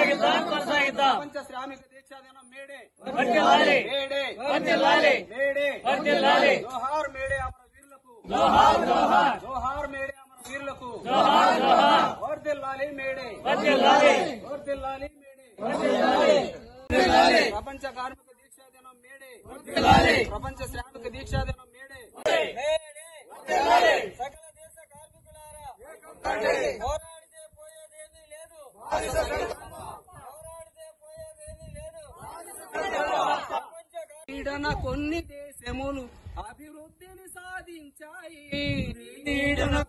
ప్రపంచ శ్రామిక దీక్షా దినం మేడే జోహార్ మేడే అమర వీరులకు జోహార్ మేడే అమర వీరులకు వర్ధిల్లాలి మేడే వర్ధిల్లాలి మేడే ప్రపంచ కార్మిక దీక్షా దినం మేడే ప్రపంచ శ్రామిక దీక్షా దినం మేడే సకల దేశ కార్మికులారా పోరాడితే పోయేదేమీ లేదు పీడన కొన్ని దేశములు అభివృద్ధిని సాధించాయి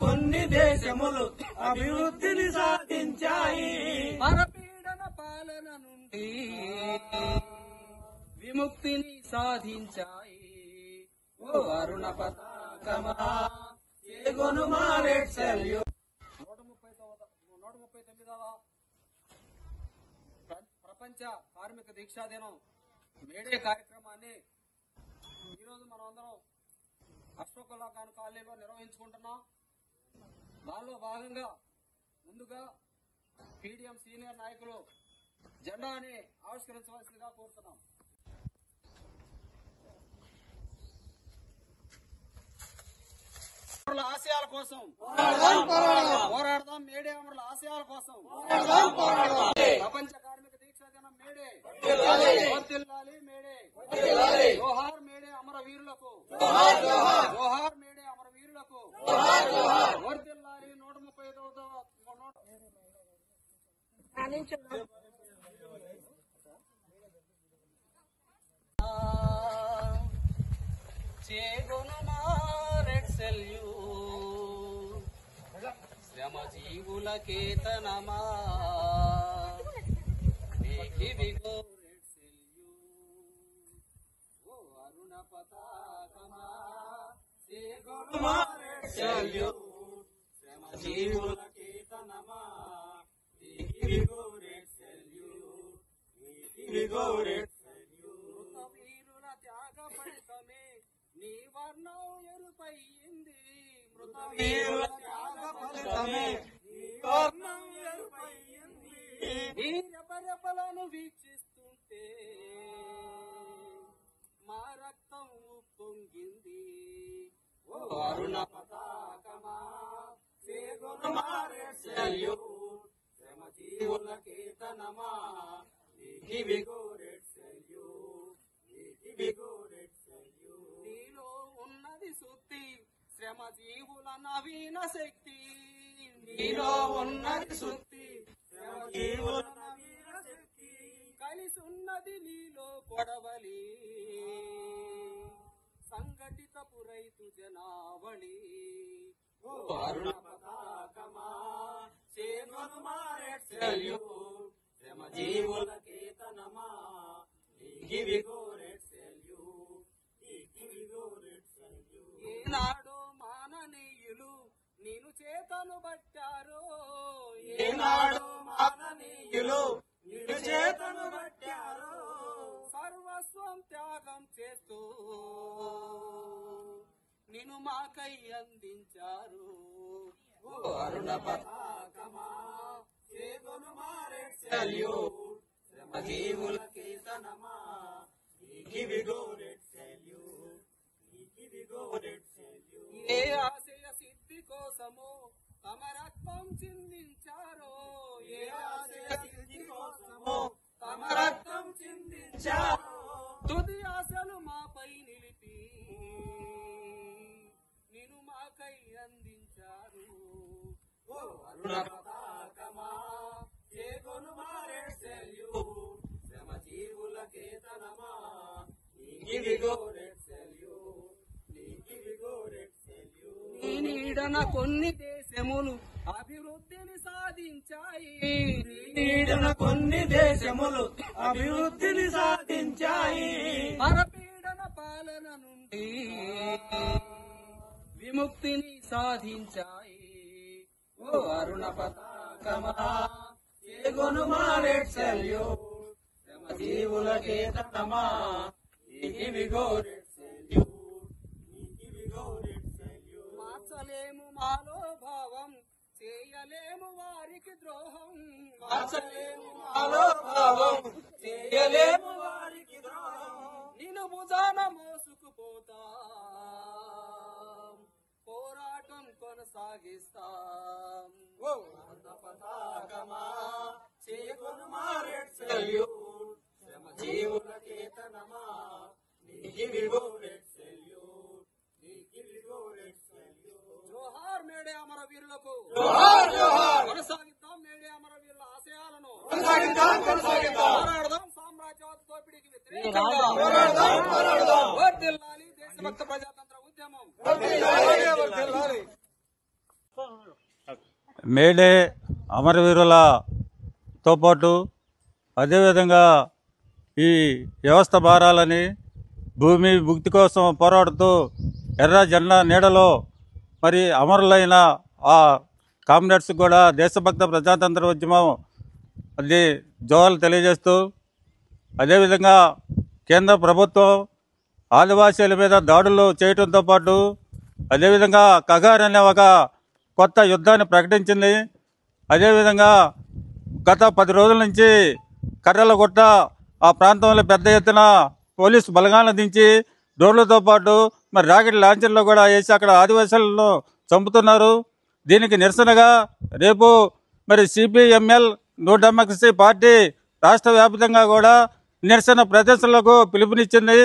కొన్ని దేశములు అభివృద్ధిని సాధించాయి పరపీడన పాలన నుండి విముక్తిని సాధించాయి ఓ అరుణ పతాకమా 139వ ప్రపంచ కార్మిక దీక్షా దినం మేడే కార్యక్రమాన్ని ఈరోజు మనం అందరం అశోక్ ఖాన్ కాలనీలో నిర్వహించుకుంటున్నాం. దానిలో భాగంగా ముందుగా పీడీఎం సీనియర్ నాయకులు జెండాని ఆవిష్కరించవలసిందిగా కోరుతున్నాం. ఆశయాల కోసం పోరాడదాం, మేడే అమరుల ఆశయాల కోసం ప్రపంచ కార్మిక దీక్షా దినం మేడే వర్ధిల్లాలి మేడే జోహార్ మేడే అమర వీరులకు జోహార్ మేడే అమర వీరులకు వర్ధిల్లాలి 135వ శ్రమజీవుల కేతనమా ఓ అరుణ పతాకమా శ్రమజీవుల కేతనమా వీరుల త్యాగ ఫలితమే నీ వర్ణం ఎరుపయ్యింది మృతవీరుల త్యాగ ఫలితమే నీ వర్ణం ఎరుపయ్యింది రెపరెపలను వీక్షిస్తుంటే మా రక్తం ఉప్పొంగింది ఓ అరుణ పతాకమా శ్రమజీవుల కేతనమా నీలో ఉన్నది శుద్ధి శ్రమజీవుల నవీన శక్తి నీలో ఉన్నది శుద్ధి శ్రమజీవుల నవీన శక్తి కలిసి ఉన్నది నీలో కొడవలి సంఘటితపు రైతు జనావళి ఓ అరుణ పతాకమా శ్రమజీవుల కేతనమా ఏనాడో మాననీయులు నేను చేతను బట్టారో ఏనాడో మాననీయులు నేను చేతను బట్టారో సర్వస్వం త్యాగం చేస్తూ నిన్ను మాకై అందించారు ఓ అరుణ పతాకమా శ్రమజీవుల కేతనమా తమ రక్తం చిందించారో ఏ ఆశయ సిద్ధి కోసమో తమ రక్తం చిందించారో తుది ఆశలు మాపై నిలిపి నిన్ను మాకై అందించారు ఓ అరుణ పతాకమా చేకొను మారే సెల్యూట్ శ్రమ జీవుల కేతనమా నీకిదిగో రెడ్ సెల్యూట్ నీకిదిగో రెడ్ సెల్యూట్ నీ నీడన కొన్ని దేశములు అభివృద్ధిని సాధించాయి నీడన కొన్ని దేశములు అభివృద్ధిని సాధించాయి పరపీడన పాలన నుండి విముక్తిని సాధించాయి ఓ అరుణ పతాకమా చేగొను రెడ్ సెల్యూట్ శ్రమ జీవుల కేతనమా నీకిదిగో రెడ్ సెల్యూట్ నీకిదిగో రెడ్ సెల్యూట్ మార్చలేము మాలో భావం చేయలేము వారికి ద్రోహం మార్చలేము మాలో భావం చేయలేము వారికి ద్రోహం నిన్ను భుజాన మోసుకుపోతా పోరాటం కొనసాగిస్తాం ఓ పతాకమా చేకొను రెడ్ సెల్యూట్ శ్రమ జీవుల కేతనమా నీకిదిగో రెడ్ సెల్యూట్ నీకిదిగో రెడ్ సెల్యూట్ జోహార్ మేడే అమరవీరులకు జోహార్ జోహార్ కొనసాగిద్దాం మేడే అమరవీరుల ఆశయాలను కొనసాగిద్దాం పోరాడదాం సామ్రాజ్యవాద దోపిడీకి వ్యతిరేకంగా పోరాడదాం వర్ధిల్లాలి దేశభక్త ప్రజాతంత్ర ఉద్యమం వర్ధిల్లాలి. మేడే అమరవీరులతో పాటు అదేవిధంగా ఈ వ్యవస్థ భారాలని భూమి ముక్తి కోసం పోరాడుతూ ఎర్ర జెండా నీడలో మరి అమరులైన ఆ కామ్రేడ్స్ కూడా దేశభక్త ప్రజాతంత్ర ఉద్యమం అది జోహార్లు తెలియజేస్తూ అదేవిధంగా కేంద్ర ప్రభుత్వం ఆదివాసీల మీద దాడులు చేయడంతో పాటు అదేవిధంగా కగార్ అనే ఒక కొత్త యుద్ధాన్ని ప్రకటించింది. అదేవిధంగా గత 10 రోజుల నుంచి కర్రలగుట్ట ఆ ప్రాంతంలో పెద్ద ఎత్తున పోలీసు బలగాలను దించి డ్రోన్లతో పాటు మరి రాకెట్ లాంచర్లు కూడా వేసి అక్కడ ఆదివాసీలను చంపుతున్నారు. దీనికి నిరసనగా రేపు మరి సిపిఎంఎల్ న్యూ డెమోక్రసీ పార్టీ రాష్ట్ర వ్యాప్తంగా కూడా నిరసన ప్రదర్శనలకు పిలుపునిచ్చింది.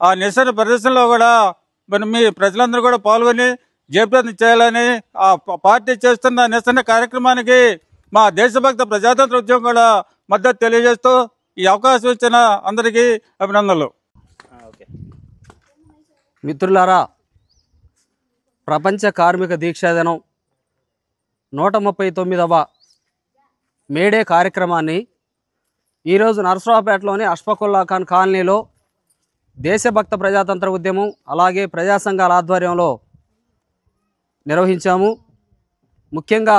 ఆ నిరసన ప్రదర్శనలో కూడా మరి మీ ప్రజలందరూ కూడా పాల్గొని జయప్రదం చేయాలని ఆ పార్టీ చేస్తున్న నిరసన కార్యక్రమానికి మా దేశభక్త ప్రజాతంత్ర ఉద్యమం కూడా మద్దతు తెలియజేస్తూ ఈ అవకాశం ఇచ్చిన అందరికీ అభినందనలు. మిత్రులారా, ప్రపంచ కార్మిక దీక్షా దినం 139వ మేడే కార్యక్రమాన్ని ఈరోజు నరసరావుపేటలోని అష్ఫాకుల్లా ఖాన్ కాలనీలో దేశభక్త ప్రజాతంత్ర ఉద్యమం అలాగే ప్రజా సంఘాల ఆధ్వర్యంలో నిర్వహించాము. ముఖ్యంగా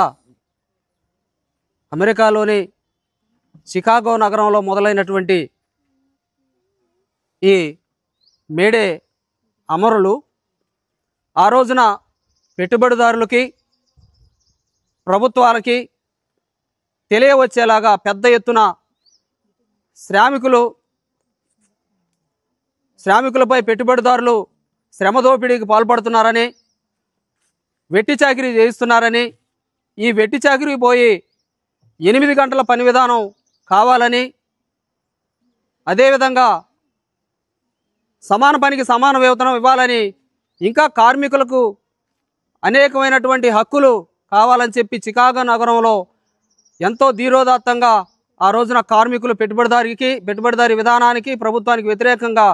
అమెరికాలోని చికాగో నగరంలో మొదలైనటువంటి ఈ మేడే అమరులు ఆ రోజున పెట్టుబడిదారులకి ప్రభుత్వాలకి తెలియవచ్చేలాగా పెద్ద ఎత్తున శ్రామికులపై పెట్టుబడిదారులు శ్రమ దోపిడీకి పాల్పడుతున్నారని, వెట్టి చాకిరీ చేయిస్తున్నారని, ఈ వెట్టి చాకిరీ పోయి 8 గంటల పని విధానం కావాలని, అదేవిధంగా సమాన పనికి సమాన వేతనం ఇవ్వాలని, ఇంకా కార్మికులకు అనేకమైనటువంటి హక్కులు కావాలని చెప్పి చికాగో నగరంలో ఎంతో ధీరోదాత్తంగా ఆ రోజున కార్మికులు పెట్టుబడిదారీ విధానానికి ప్రభుత్వానికి వ్యతిరేకంగా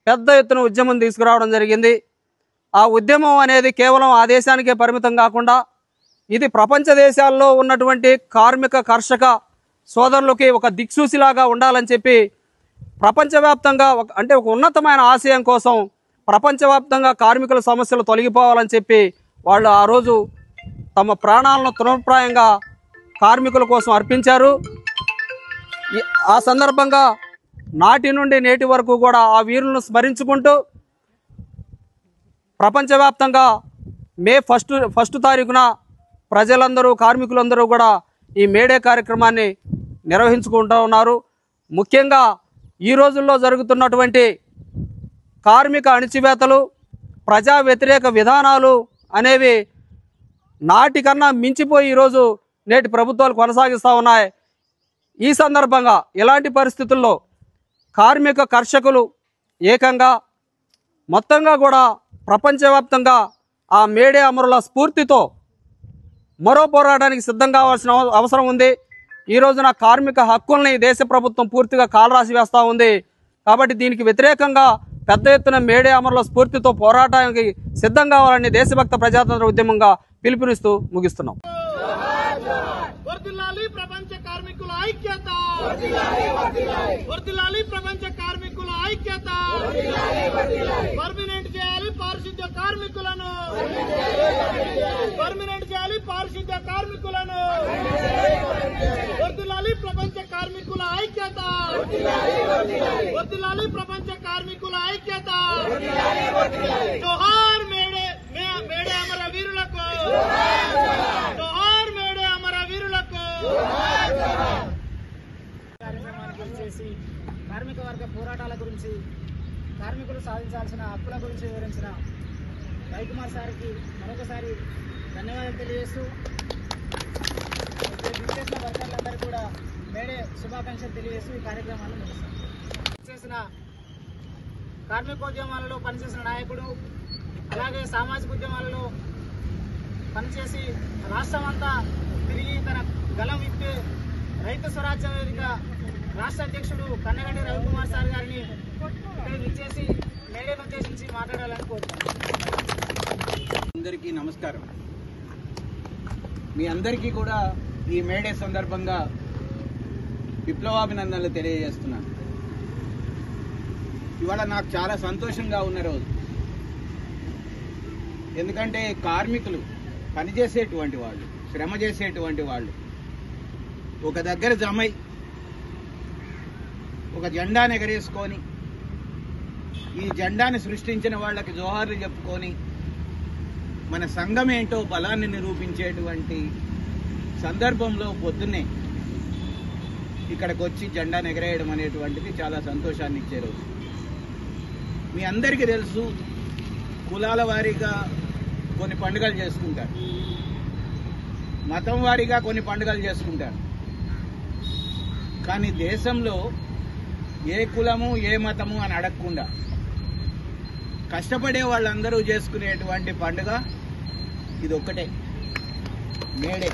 పెద్ద ఎత్తున ఉద్యమం తీసుకురావడం జరిగింది. ఆ ఉద్యమం అనేది కేవలం ఆ దేశానికే పరిమితం కాకుండా ఇది ప్రపంచ దేశాల్లో ఉన్నటువంటి కార్మిక కర్షక సోదరులకి ఒక దిక్సూచిలాగా ఉండాలని చెప్పి ప్రపంచవ్యాప్తంగా ఒక ఉన్నతమైన ఆశయం కోసం ప్రపంచవ్యాప్తంగా కార్మికుల సమస్యలు తొలగిపోవాలని చెప్పి వాళ్ళు ఆ రోజు తమ ప్రాణాలను తృణప్రాయంగా కార్మికుల కోసం అర్పించారు. ఆ సందర్భంగా నాటి నుండి నేటి వరకు కూడా ఆ వీరులను స్మరించుకుంటూ ప్రపంచవ్యాప్తంగా మే ఫస్ట్ తారీఖున ప్రజలందరూ కార్మికులందరూ కూడా ఈ మేడే కార్యక్రమాన్ని నిర్వహించుకుంటూ ఉన్నారు. ముఖ్యంగా ఈ రోజుల్లో జరుగుతున్నటువంటి కార్మిక అణిచివేతలు, ప్రజా వ్యతిరేక విధానాలు అనేవి నాటికన్నా మించిపోయి ఈరోజు నేటి ప్రభుత్వాలు కొనసాగిస్తూ ఉన్నాయి. ఈ సందర్భంగా ఇలాంటి పరిస్థితుల్లో కార్మిక కర్షకులు ఏకంగా మొత్తంగా కూడా ప్రపంచవ్యాప్తంగా ఆ మేడే అమరుల స్ఫూర్తితో మరో పోరాటానికి సిద్ధం కావాల్సిన అవసరం ఉంది. ఈ రోజున కార్మిక హక్కుల్ని దేశ ప్రభుత్వం పూర్తిగా కాలరాసి వేస్తూ ఉంది. కాబట్టి దీనికి వ్యతిరేకంగా పెద్ద ఎత్తున మేడే అమరుల స్ఫూర్తితో పోరాటానికి సిద్ధం కావాలని దేశభక్త ప్రజాతంత్ర ఉద్యమంగా పిలుపునిస్తూ ముగిస్తున్నాం. వర్ధిల్లాలి ప్రపంచ కార్మికుల ఐక్యత, వర్ధిల్లాలి ప్రపంచ కార్మికుల ఐక్యత, పర్మనెంట్ చేయాలి పారిశుద్ధ్య కార్మికులను, పర్మనెంట్ చేయాలి పారిశుద్ధ్య కార్మికులను, వర్ధిల్లాలి ప్రపంచ కార్మికుల ఐక్యత, వర్ధిల్లాలి ప్రపంచ కార్మికుల ఐక్యత. జోహార్ మేడే మేడే అమర వీరులకు, జోహార్ మేడే అమర వీరులకు. కార్యక్రమానికి వచ్చేసి కార్మిక వర్గ పోరాటాల గురించి, కార్మికులు సాధించాల్సిన హక్కుల గురించి వివరించిన రవికుమార్ సార్కి మరొకసారి ధన్యవాదాలు తెలియజేస్తూ చేసిన వర్గాలందరూ కూడా మేడే శుభాకాంక్షలు తెలియజేస్తూ ఈ కార్యక్రమాన్ని ముగిస్తాం. చేసిన కార్మికోద్యమాలలో పనిచేసిన నాయకుడు, అలాగే సామాజిక ఉద్యమాలలో పనిచేసి రాష్ట్రం అంతా తిరిగి తన గలం విప్పే రైతు స్వరాజ్య వేదిక రాష్ట్ర అధ్యక్షుడు కన్నగంటి రవికుమార్ సార్ గారిని ఇక్కడికి ఇచ్చేసి మేడేను ఉద్దేశించి మాట్లాడాలని కోరుతున్నాను. అందరికీ నమస్కారం. మీ అందరికీ కూడా ఈ మేడే సందర్భంగా విప్లవాభినందనలు తెలియజేస్తున్నాను. ఇవాళ నాకు చాలా సంతోషంగా ఉన్న రోజు. ఎందుకంటే కార్మికులు పనిచేసేటువంటి వాళ్ళు, శ్రమ చేసేటువంటి వాళ్ళు ఒక దగ్గర జమై ఒక జెండాను ఎగరేసుకొని ఈ జెండాని సృష్టించిన వాళ్ళకి జోహార్లు చెప్పుకొని మన సంఘం ఏంటో బలాన్ని నిరూపించేటువంటి సందర్భంలో పొద్దున్నే ఇక్కడికి వచ్చి జెండాను ఎగరేయడం అనేటువంటిది చాలా సంతోషాన్ని ఇచ్చే రోజు. మీ అందరికీ తెలుసు, కులాల వారీగా కొన్ని పండుగలు చేసుకుంటారు, మతం వారీగా కొన్ని పండుగలు చేసుకుంటారు. కానీ దేశంలో ఏ కులము ఏ మతము అని అడగకుండా కష్టపడే వాళ్ళందరూ చేసుకునేటువంటి పండుగ ఇది ఒక్కటే, మేడే.